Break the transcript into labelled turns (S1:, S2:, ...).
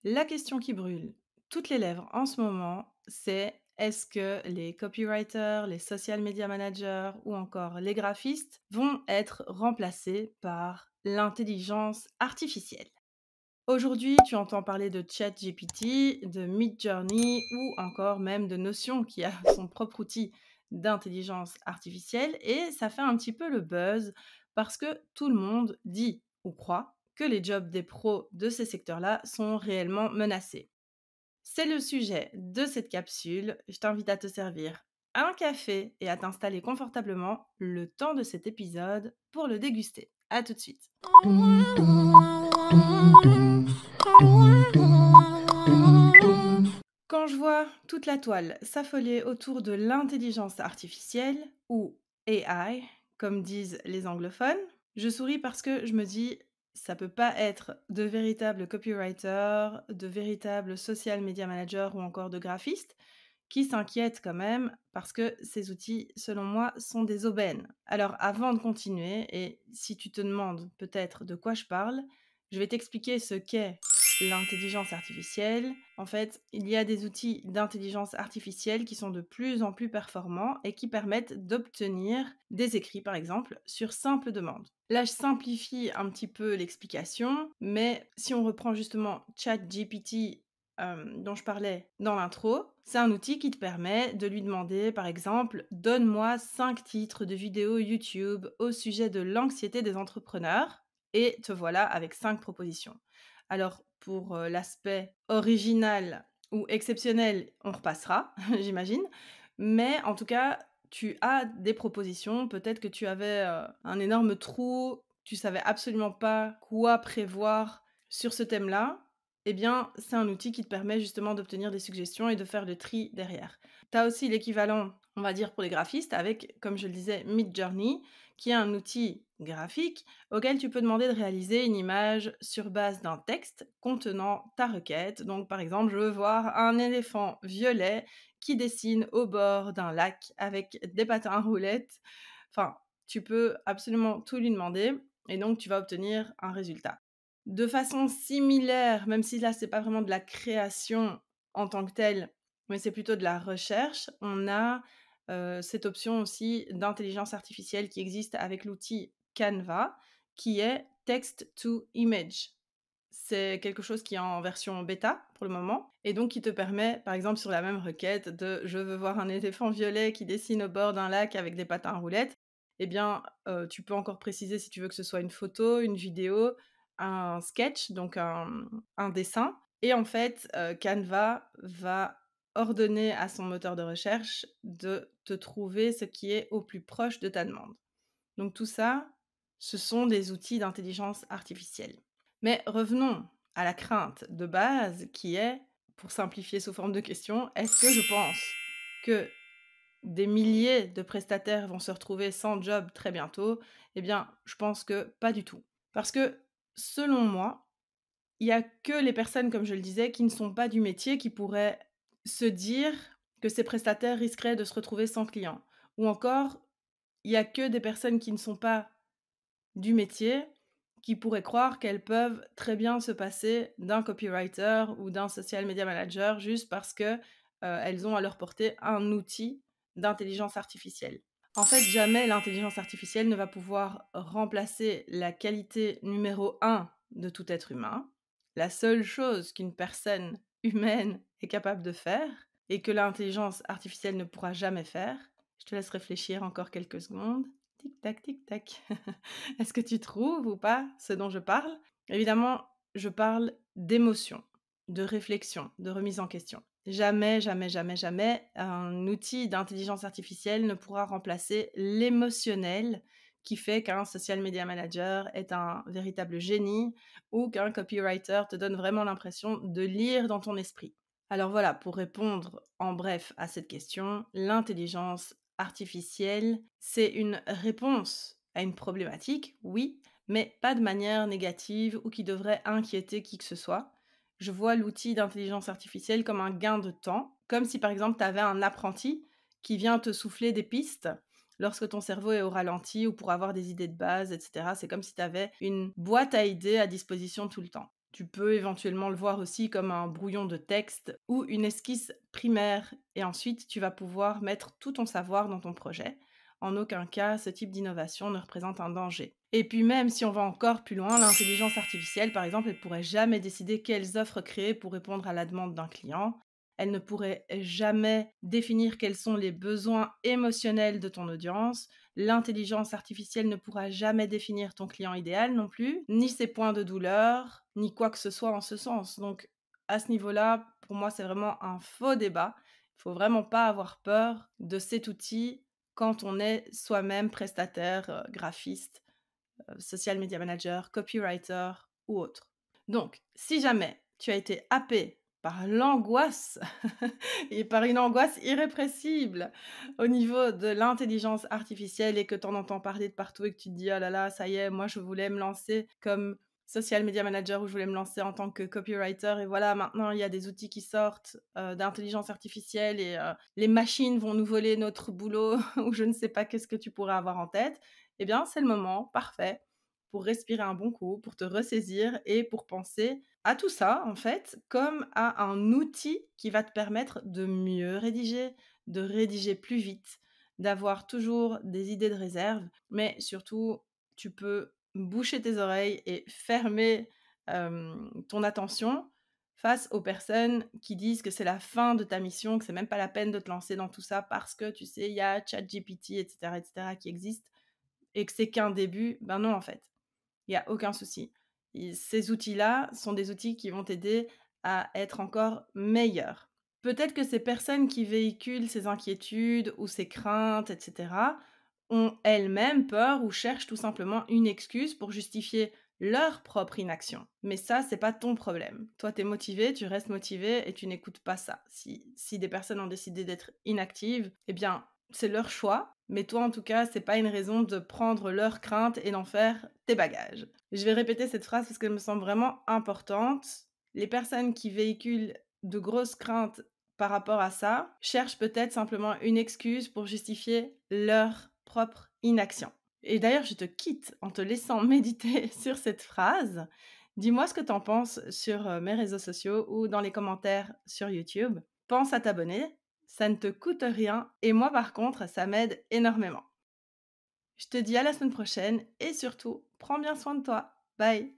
S1: La question qui brûle toutes les lèvres en ce moment, c'est est-ce que les copywriters, les social media managers ou encore les graphistes vont être remplacés par l'intelligence artificielle? Aujourd'hui, tu entends parler de ChatGPT, de Midjourney ou encore même de Notion qui a son propre outil d'intelligence artificielle et ça fait un petit peu le buzz parce que tout le monde dit ou croit que les jobs des pros de ces secteurs-là sont réellement menacés. C'est le sujet de cette capsule. Je t'invite à te servir un café et à t'installer confortablement le temps de cet épisode pour le déguster. À tout de suite. Quand je vois toute la toile s'affoler autour de l'intelligence artificielle, ou AI, comme disent les anglophones, je souris parce que je me dis, ça peut pas être de véritables copywriters, de véritables social media managers ou encore de graphistes qui s'inquiètent quand même parce que ces outils, selon moi, sont des aubaines. Alors avant de continuer, et si tu te demandes peut-être de quoi je parle, je vais t'expliquer ce qu'est l'intelligence artificielle. En fait, il y a des outils d'intelligence artificielle qui sont de plus en plus performants et qui permettent d'obtenir des écrits, par exemple, sur simple demande. Là, je simplifie un petit peu l'explication, mais si on reprend justement ChatGPT dont je parlais dans l'intro, c'est un outil qui te permet de lui demander, par exemple, donne-moi 5 titres de vidéos YouTube au sujet de l'anxiété des entrepreneurs, et te voilà avec 5 propositions. Alors, pour l'aspect original ou exceptionnel, on repassera, j'imagine. Mais en tout cas, tu as des propositions. Peut-être que tu avais un énorme trou, tu savais absolument pas quoi prévoir sur ce thème-là. Eh bien, c'est un outil qui te permet justement d'obtenir des suggestions et de faire le tri derrière. Tu as aussi l'équivalent, on va dire, pour les graphistes avec, comme je le disais, Midjourney, qui est un outil graphique auquel tu peux demander de réaliser une image sur base d'un texte contenant ta requête. Donc, par exemple, je veux voir un éléphant violet qui dessine au bord d'un lac avec des patins à roulettes. Enfin, tu peux absolument tout lui demander et donc tu vas obtenir un résultat. De façon similaire, même si là, c'est pas vraiment de la création en tant que telle, mais c'est plutôt de la recherche, on a cette option aussi d'intelligence artificielle qui existe avec l'outil Canva, qui est Text to Image. C'est quelque chose qui est en version bêta pour le moment et donc qui te permet, par exemple, sur la même requête de «Je veux voir un éléphant violet qui dessine au bord d'un lac avec des patins à roulettes», eh bien, tu peux encore préciser si tu veux que ce soit une photo, une vidéo, un sketch, donc un dessin et en fait, Canva va ordonner à son moteur de recherche de te trouver ce qui est au plus proche de ta demande. Donc tout ça, ce sont des outils d'intelligence artificielle. Mais revenons à la crainte de base qui est, pour simplifier sous forme de question, est-ce que je pense que des milliers de prestataires vont se retrouver sans job très bientôt? Eh bien, je pense que pas du tout. Parce que, selon moi, il y a que les personnes, comme je le disais, qui ne sont pas du métier, qui pourraient se dire que ces prestataires risqueraient de se retrouver sans clients. Ou encore, il y a que des personnes qui ne sont pas du métier, qui pourraient croire qu'elles peuvent très bien se passer d'un copywriter ou d'un social media manager juste parce que, elles ont à leur portée un outil d'intelligence artificielle. En fait, jamais l'intelligence artificielle ne va pouvoir remplacer la qualité numéro un de tout être humain. La seule chose qu'une personne humaine est capable de faire et que l'intelligence artificielle ne pourra jamais faire, je te laisse réfléchir encore quelques secondes. Tic tac, tic tac. Est-ce que tu trouves ou pas ce dont je parle? Évidemment, je parle d'émotion, de réflexion, de remise en question. Jamais, jamais, jamais, jamais un outil d'intelligence artificielle ne pourra remplacer l'émotionnel qui fait qu'un social media manager est un véritable génie ou qu'un copywriter te donne vraiment l'impression de lire dans ton esprit. Alors voilà, pour répondre en bref à cette question, l'intelligence artificielle, c'est une réponse à une problématique, oui, mais pas de manière négative ou qui devrait inquiéter qui que ce soit. Je vois l'outil d'intelligence artificielle comme un gain de temps, comme si par exemple tu avais un apprenti qui vient te souffler des pistes lorsque ton cerveau est au ralenti ou pour avoir des idées de base, etc. C'est comme si tu avais une boîte à idées à disposition tout le temps. Tu peux éventuellement le voir aussi comme un brouillon de texte ou une esquisse primaire et ensuite tu vas pouvoir mettre tout ton savoir dans ton projet. En aucun cas, ce type d'innovation ne représente un danger. Et puis même si on va encore plus loin, l'intelligence artificielle, par exemple, elle pourrait jamais décider quelles offres créer pour répondre à la demande d'un client. Elle ne pourrait jamais définir quels sont les besoins émotionnels de ton audience. L'intelligence artificielle ne pourra jamais définir ton client idéal non plus, ni ses points de douleur, ni quoi que ce soit en ce sens. Donc, à ce niveau-là, pour moi, c'est vraiment un faux débat. Il faut vraiment pas avoir peur de cet outil quand on est soi-même prestataire, graphiste, social media manager, copywriter ou autre. Donc, si jamais tu as été happé par l'angoisse et par une angoisse irrépressible au niveau de l'intelligence artificielle et que tu en entends parler de partout et que tu te dis: «Oh là là, ça y est, moi je voulais me lancer comme social media manager ou je voulais me lancer en tant que copywriter et voilà, maintenant il y a des outils qui sortent, d'intelligence artificielle et les machines vont nous voler notre boulot» ou je ne sais pas qu'est-ce que tu pourrais avoir en tête. Eh bien, c'est le moment parfait pour respirer un bon coup, pour te ressaisir et pour penser à tout ça, en fait, comme à un outil qui va te permettre de mieux rédiger, de rédiger plus vite, d'avoir toujours des idées de réserve, mais surtout, tu peux boucher tes oreilles et fermer ton attention face aux personnes qui disent que c'est la fin de ta mission, que c'est même pas la peine de te lancer dans tout ça parce que, tu sais, il y a ChatGPT, et cetera, qui existent et que c'est qu'un début. Ben non, en fait. Il y a aucun souci. Ces outils-là sont des outils qui vont t'aider à être encore meilleur. Peut-être que ces personnes qui véhiculent ces inquiétudes ou ces craintes, et cetera, ont elles-mêmes peur ou cherchent tout simplement une excuse pour justifier leur propre inaction. Mais ça, c'est pas ton problème. Toi, tu es motivé, tu restes motivé et tu n'écoutes pas ça. Si des personnes ont décidé d'être inactives, eh bien, c'est leur choix, mais toi, en tout cas, c'est pas une raison de prendre leurs craintes et d'en faire tes bagages. Je vais répéter cette phrase parce qu'elle me semble vraiment importante. Les personnes qui véhiculent de grosses craintes par rapport à ça cherchent peut-être simplement une excuse pour justifier leur propre inaction. Et d'ailleurs, je te quitte en te laissant méditer sur cette phrase. Dis-moi ce que tu en penses sur mes réseaux sociaux ou dans les commentaires sur YouTube. Pense à t'abonner, ça ne te coûte rien et moi par contre, ça m'aide énormément. Je te dis à la semaine prochaine et surtout, prends bien soin de toi. Bye.